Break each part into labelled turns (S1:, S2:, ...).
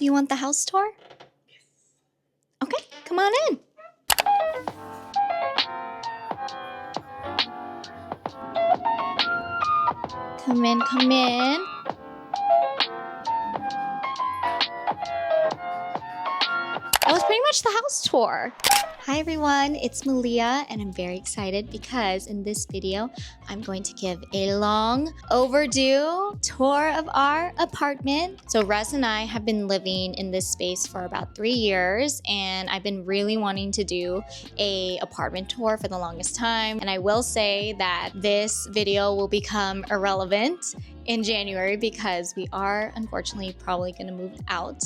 S1: Do you want the house tour? Okay, come on in. Come in, come in. That was pretty much the house tour. Hi everyone, it's Malia and I'm very excited because in this video, I'm going to give a long overdue tour of our apartment. So Russ and I have been living in this space for about 3 years and I've been really wanting to do a apartment tour for the longest time. And I will say that this video will become irrelevant in January because we are unfortunately probably going to move out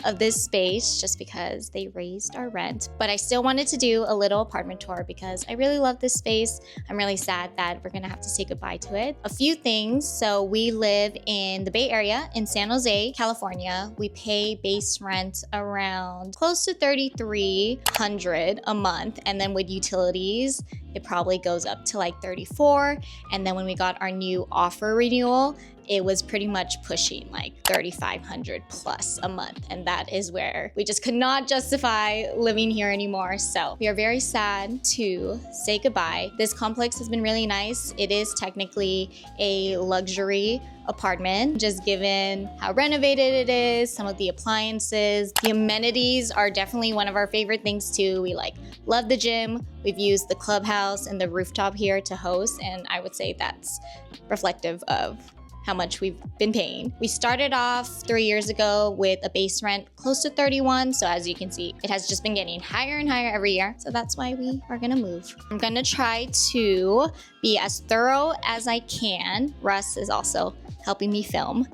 S1: of this space just because they raised our rent. But I still wanted to do a little apartment tour because I really love this space. I'm really sad that we're going to have to say goodbye to it. A few things. So we live in the Bay Area in San Jose, California. We pay base rent around close to $3,300 a month. And then with utilities, it probably goes up to like $34. And then when we got our new offer renewal, it was pretty much pushing like $3,500 plus a month. And that is where we just could not justify living here anymore. So we are very sad to say goodbye. This complex has been really nice. It is technically a luxury apartment, just given how renovated it is, some of the appliances. The amenities are definitely one of our favorite things too. We love the gym. We've used the clubhouse and the rooftop here to host, and I would say that's reflective of how much we've been paying. We started off 3 years ago with a base rent close to 31. So as you can see, it has just been getting higher and higher every year. So that's why we are gonna move. I'm gonna try to be as thorough as I can. Russ is also helping me film.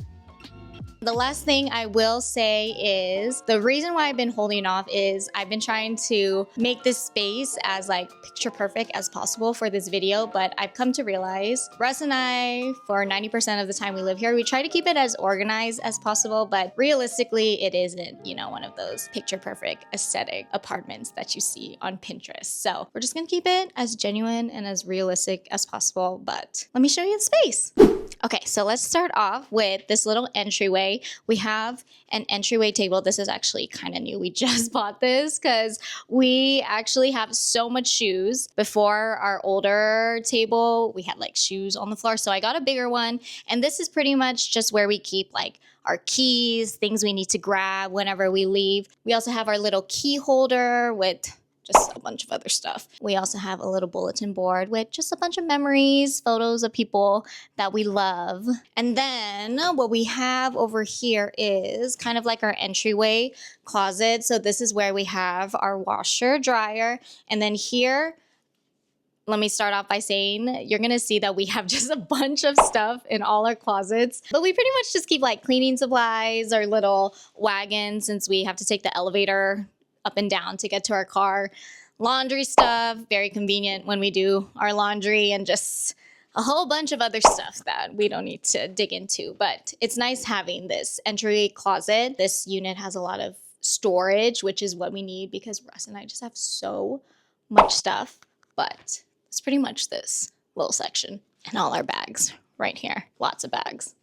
S1: The last thing I will say is the reason why I've been holding off is I've been trying to make this space as picture perfect as possible for this video, but I've come to realize Russ and I, for 90% of the time we live here, we try to keep it as organized as possible, but realistically it isn't, one of those picture perfect aesthetic apartments that you see on Pinterest. So we're just gonna keep it as genuine and as realistic as possible, but let me show you the space. Okay, so let's start off with this little entryway. We have an entryway table. This is actually kind of new. We just bought this because we actually have so much shoes. Before our older table, we had shoes on the floor. So I got a bigger one. And this is pretty much just where we keep our keys, things we need to grab whenever we leave. We also have our little key holder with just a bunch of other stuff. We also have a little bulletin board with just a bunch of memories, photos of people that we love. And then what we have over here is kind of like our entryway closet. So this is where we have our washer, dryer. And then here, let me start off by saying you're gonna see that we have just a bunch of stuff in all our closets, but we pretty much just keep cleaning supplies, our little wagon since we have to take the elevator up and down to get to our car. Laundry stuff, very convenient when we do our laundry, and just a whole bunch of other stuff that we don't need to dig into. But it's nice having this entry closet. This unit has a lot of storage, which is what we need because Russ and I just have so much stuff. But it's pretty much this little section and all our bags right here. Lots of bags.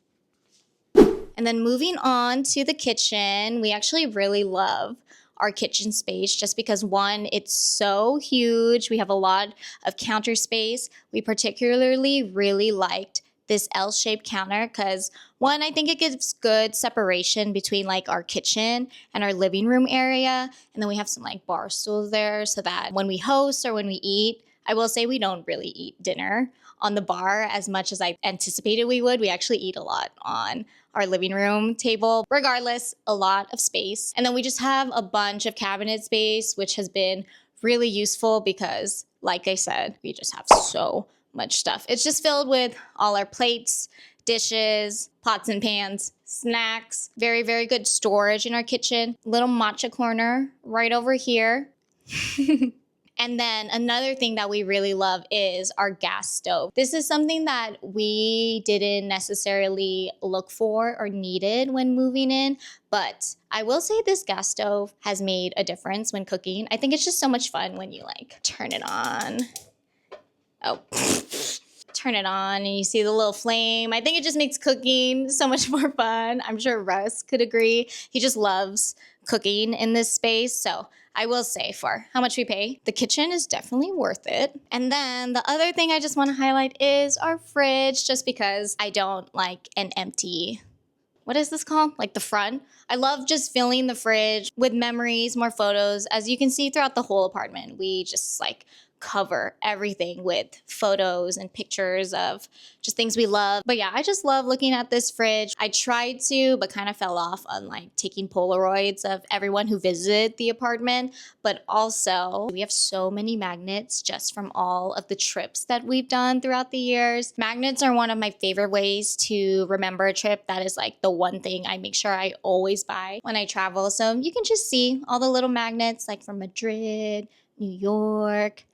S1: And then moving on to the kitchen, we actually really love our kitchen space just because one, it's so huge. We have a lot of counter space. We particularly really liked this L-shaped counter because one, I think it gives good separation between our kitchen and our living room area. And then we have some bar stools there so that when we host or when we eat, I will say we don't really eat dinner on the bar as much as I anticipated we would. We actually eat a lot on our living room table. Regardless, a lot of space. And then we just have a bunch of cabinet space, which has been really useful because, like I said, we just have so much stuff. It's just filled with all our plates, dishes, pots and pans, snacks. Very, very good storage in our kitchen. Little matcha corner right over here. And then another thing that we really love is our gas stove. This is something that we didn't necessarily look for or needed when moving in, but I will say this gas stove has made a difference when cooking. I think it's just so much fun when you turn it on. Oh, turn it on and you see the little flame. I think it just makes cooking so much more fun. I'm sure Russ could agree. He just loves cooking in this space. So I will say, for how much we pay, the kitchen is definitely worth it. And then the other thing I just want to highlight is our fridge, just because I don't like an empty, what is this called? Like the front. I love just filling the fridge with memories, more photos. As you can see throughout the whole apartment, we just like cover everything with photos and pictures of just things we love. But yeah, I just love looking at this fridge. I tried to, but kind of fell off on like taking Polaroids of everyone who visited the apartment. But also, we have so many magnets just from all of the trips that we've done throughout the years. Magnets are one of my favorite ways to remember a trip. That is like the one thing I make sure I always buy when I travel. So you can just see all the little magnets like from Madrid, New York,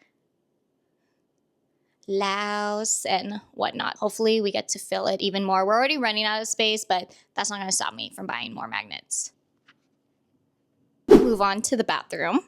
S1: Laos, and whatnot. Hopefully we get to fill it even more. We're already running out of space, but that's not going to stop me from buying more magnets. Move on to the bathroom.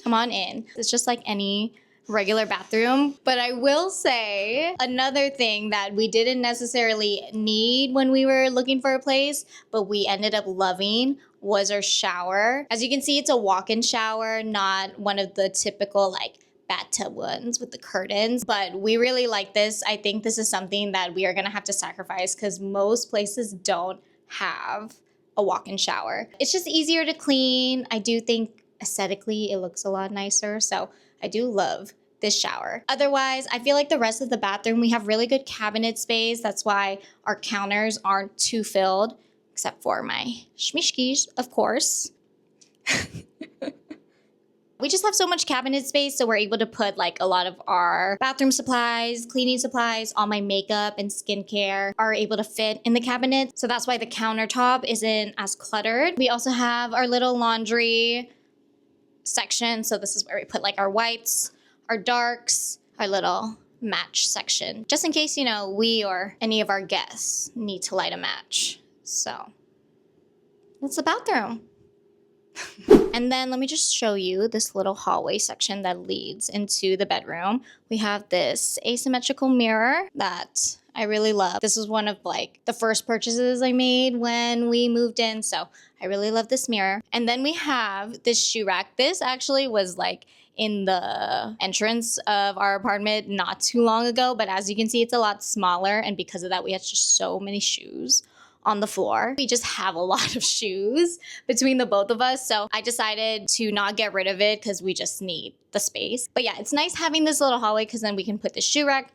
S1: Come on in. It's just like any regular bathroom. But I will say another thing that we didn't necessarily need when we were looking for a place, but we ended up loving, was our shower. As you can see, it's a walk-in shower, not one of the typical like bathtub ones with the curtains, but we really like this. I think this is something that we are gonna have to sacrifice because most places don't have a walk-in shower. It's just easier to clean. I do think aesthetically it looks a lot nicer, so I do love this shower. Otherwise, I feel like the rest of the bathroom, we have really good cabinet space. That's why our counters aren't too filled, except for my shmishkis, of course. We just have so much cabinet space, so we're able to put like a lot of our bathroom supplies, cleaning supplies, all my makeup and skincare are able to fit in the cabinet. So that's why the countertop isn't as cluttered. We also have our little laundry section. So this is where we put like our whites, our darks, our little match section, just in case, you know, we or any of our guests need to light a match. So that's the bathroom. And then let me just show you this little hallway section that leads into the bedroom. We have this asymmetrical mirror that I really love. This was one of like the first purchases I made when we moved in, so I really love this mirror. And then we have this shoe rack. This actually was like in the entrance of our apartment not too long ago, but as you can see, it's a lot smaller, and because of that, we had just so many shoes on the floor. We just have a lot of shoes between the both of us, so I decided to not get rid of it because we just need the space. But yeah, it's nice having this little hallway because then we can put the shoe rack,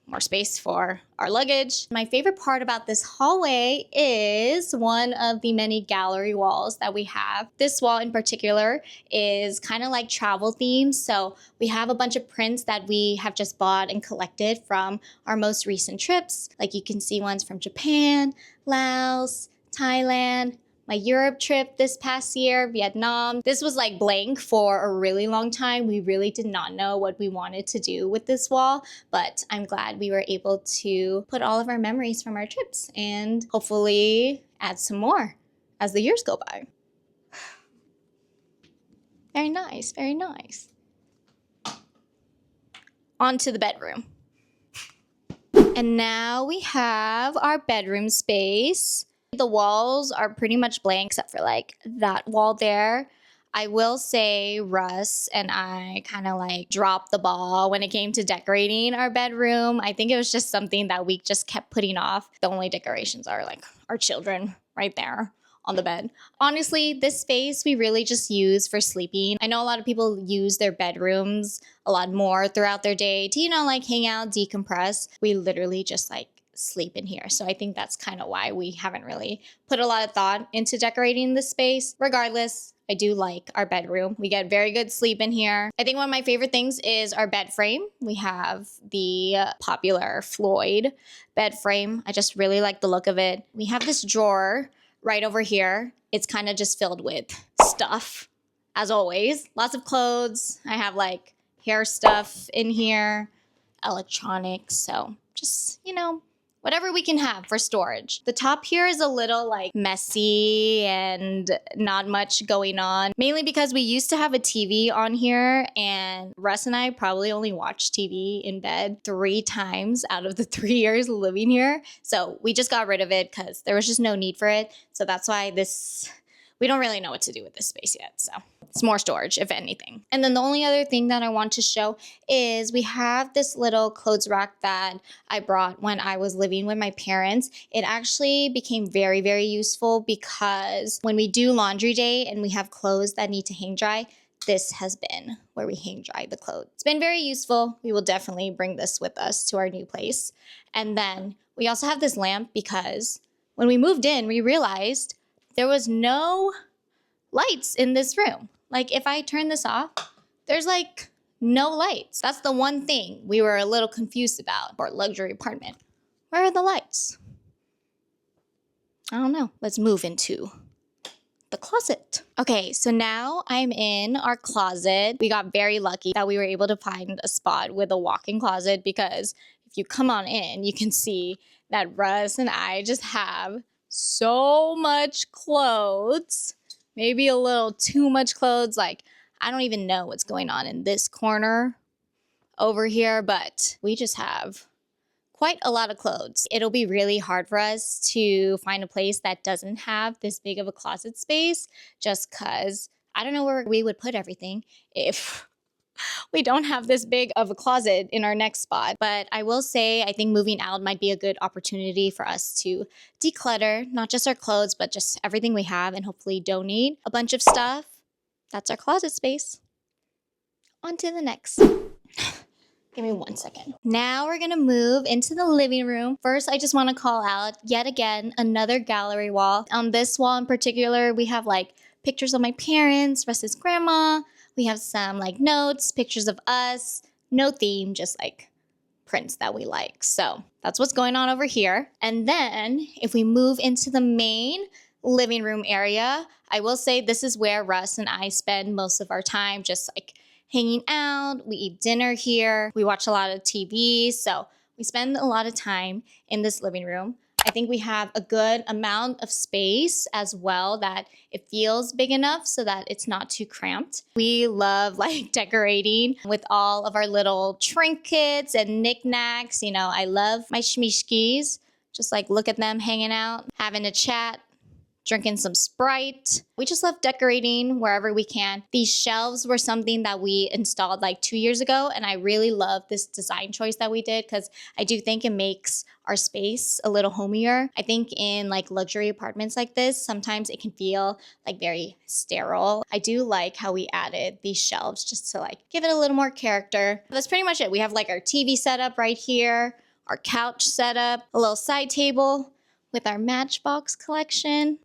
S1: more space for our luggage. My favorite part about this hallway is one of the many gallery walls that we have. This wall in particular is kind of like travel themed. So we have a bunch of prints that we have just bought and collected from our most recent trips. Like you can see ones from Japan, Laos, Thailand, my Europe trip this past year, Vietnam. This was like blank for a really long time. We really did not know what we wanted to do with this wall, but I'm glad we were able to put all of our memories from our trips and hopefully add some more as the years go by. Very nice, very nice. On to the bedroom. And now we have our bedroom space. The walls are pretty much blank except for like that wall there. I will say Russ and I kind of like dropped the ball when it came to decorating our bedroom. I think it was just something that we just kept putting off. The only decorations are like our children right there on the bed. Honestly, this space we really just use for sleeping. I know a lot of people use their bedrooms a lot more throughout their day to, you know, like hang out, decompress. We literally just like sleep in here. So I think that's kind of why we haven't really put a lot of thought into decorating this space. Regardless, I do like our bedroom. We get very good sleep in here. I think one of my favorite things is our bed frame. We have the popular Floyd bed frame. I just really like the look of it. We have this drawer right over here. It's kind of just filled with stuff, as always. Lots of clothes. I have like hair stuff in here, electronics. So just, you know, whatever we can have for storage. The top here is a little like messy and not much going on, mainly because we used to have a TV on here and Russ and I probably only watched TV in bed 3 times out of the 3 years living here. So we just got rid of it because there was just no need for it. So that's why we don't really know what to do with this space yet. So it's more storage, if anything. And then the only other thing that I want to show is we have this little clothes rack that I brought when I was living with my parents. It actually became very, very useful because when we do laundry day and we have clothes that need to hang dry, this has been where we hang dry the clothes. It's been very useful. We will definitely bring this with us to our new place. And then we also have this lamp because when we moved in, we realized there was no lights in this room. Like if I turn this off, there's like no lights. That's the one thing we were a little confused about for a luxury apartment. Where are the lights? I don't know. Let's move into the closet. Okay, so now I'm in our closet. We got very lucky that we were able to find a spot with a walk-in closet because if you come on in, you can see that Russ and I just have so much clothes. Maybe a little too much clothes. Like, I don't even know what's going on in this corner over here, but we just have quite a lot of clothes. It'll be really hard for us to find a place that doesn't have this big of a closet space just because I don't know where we would put everything if we don't have this big of a closet in our next spot. But I will say, I think moving out might be a good opportunity for us to declutter, not just our clothes, but just everything we have and hopefully donate a bunch of stuff. That's our closet space. On to the next. Give me 1 second. Now we're gonna move into the living room. First, I just wanna call out yet again, another gallery wall. On this wall in particular, we have like pictures of my parents, Russ's grandma. We have some like notes, pictures of us, no theme, just like prints that we like. So that's what's going on over here. And then if we move into the main living room area, I will say this is where Russ and I spend most of our time, just like hanging out. We eat dinner here. We watch a lot of TV. So we spend a lot of time in this living room. I think we have a good amount of space as well that it feels big enough so that it's not too cramped. We love like decorating with all of our little trinkets and knickknacks. You know, I love my shmishkis. Just like look at them hanging out, having a chat, drinking some Sprite. We just love decorating wherever we can. These shelves were something that we installed like 2 years ago, and I really love this design choice that we did because I do think it makes our space a little homier. I think in like luxury apartments like this, sometimes it can feel like very sterile. I do like how we added these shelves just to like give it a little more character. That's pretty much it. We have like our TV setup right here, our couch setup, a little side table with our Matchbox collection.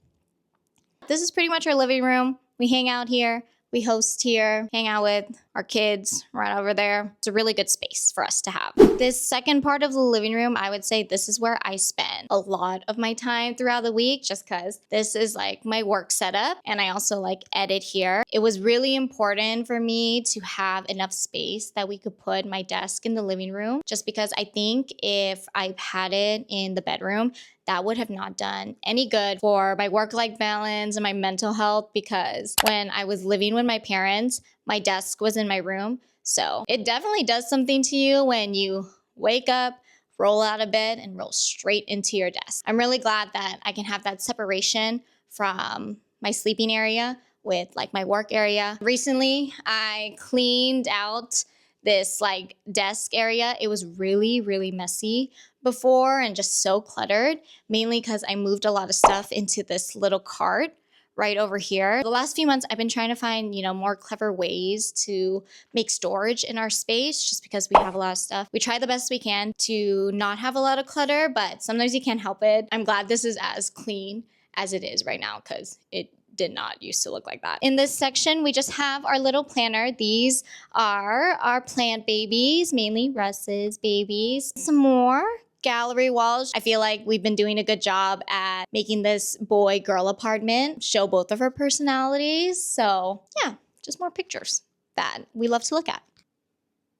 S1: This is pretty much our living room. We hang out here, we host here, hang out with our kids right over there. It's a really good space for us to have. This second part of the living room, I would say this is where I spend a lot of my time throughout the week just because this is like my work setup and I also like edit here. It was really important for me to have enough space that we could put my desk in the living room just because I think if I had it in the bedroom, that would have not done any good for my work-life balance and my mental health because when I was living with my parents, my desk was in my room. So it definitely does something to you when you wake up, roll out of bed, and roll straight into your desk. I'm really glad that I can have that separation from my sleeping area with like my work area. Recently, I cleaned out this like desk area. It was really, really messy before and just so cluttered, mainly because I moved a lot of stuff into this little cart right over here. The last few months, I've been trying to find, more clever ways to make storage in our space just because we have a lot of stuff. We try the best we can to not have a lot of clutter, but sometimes you can't help it. I'm glad this is as clean as it is right now because it did not used to look like that. In this section, we just have our little planner. These are our plant babies, mainly Russ's babies. Some more gallery walls. I feel like we've been doing a good job at making this boy-girl apartment show both of our personalities. So yeah, just more pictures that we love to look at.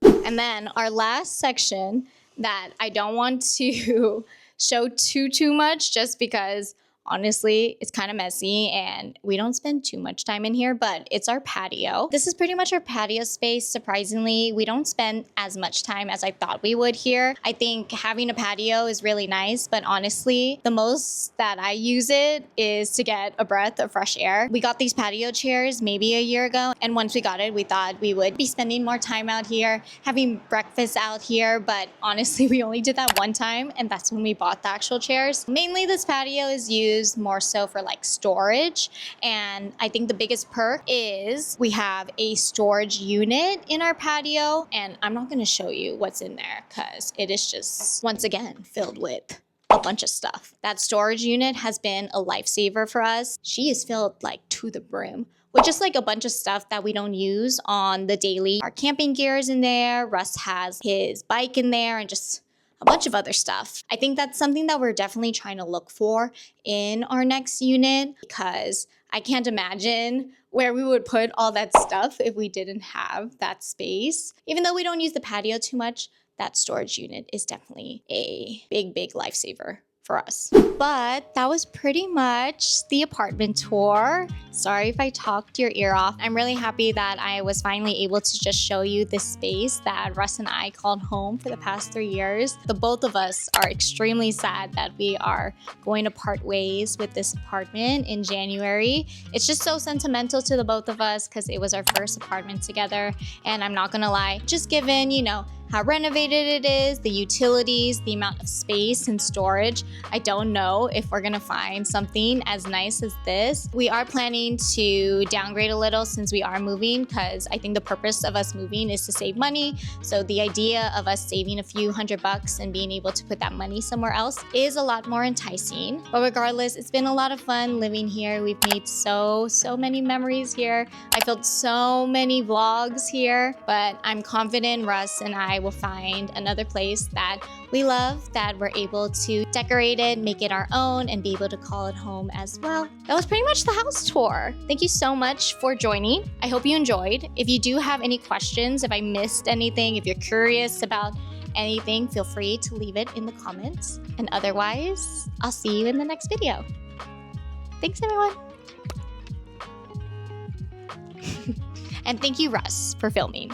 S1: And then our last section that I don't want to show too much just because honestly, it's kind of messy and we don't spend too much time in here, but it's our patio. This is pretty much our patio space. Surprisingly, we don't spend as much time as I thought we would here. I think having a patio is really nice, but honestly, the most that I use it is to get a breath of fresh air. We got these patio chairs maybe a year ago, and once we got it, we thought we would be spending more time out here, having breakfast out here, but honestly, we only did that one time, and that's when we bought the actual chairs. Mainly, this patio is used more so for like storage, and I think the biggest perk is we have a storage unit in our patio, and I'm not going to show you what's in there because it is just once again filled with a bunch of stuff. That storage unit has been a lifesaver for us. She is filled like to the brim with just like a bunch of stuff that we don't use on the daily. Our camping gear is in there. Russ has his bike in there and just a bunch of other stuff. I think that's something that we're definitely trying to look for in our next unit because I can't imagine where we would put all that stuff if we didn't have that space. Even though we don't use the patio too much, that storage unit is definitely a big lifesaver for us. But that was pretty much the apartment tour. Sorry if I talked your ear off. I'm really happy that I was finally able to just show you this space that Russ and I called home for the past 3 years. The both of us are extremely sad that we are going to part ways with this apartment in January. It's just so sentimental to the both of us because it was our first apartment together. And I'm not gonna lie, just given, you know, how renovated it is, the utilities, the amount of space and storage, I don't know if we're gonna find something as nice as this. We are planning to downgrade a little since we are moving because I think the purpose of us moving is to save money. So the idea of us saving a few $100 and being able to put that money somewhere else is a lot more enticing. But regardless, it's been a lot of fun living here. We've made so many memories here. I filmed so many vlogs here, but I'm confident Russ and I will find another place that we love, that we're able to decorate it, make it our own, and be able to call it home as well. That was pretty much the house tour. Thank you so much for joining. I hope you enjoyed. If you do have any questions, if I missed anything, if you're curious about anything, feel free to leave it in the comments. And otherwise, I'll see you in the next video. Thanks, everyone. And thank you, Russ, for filming.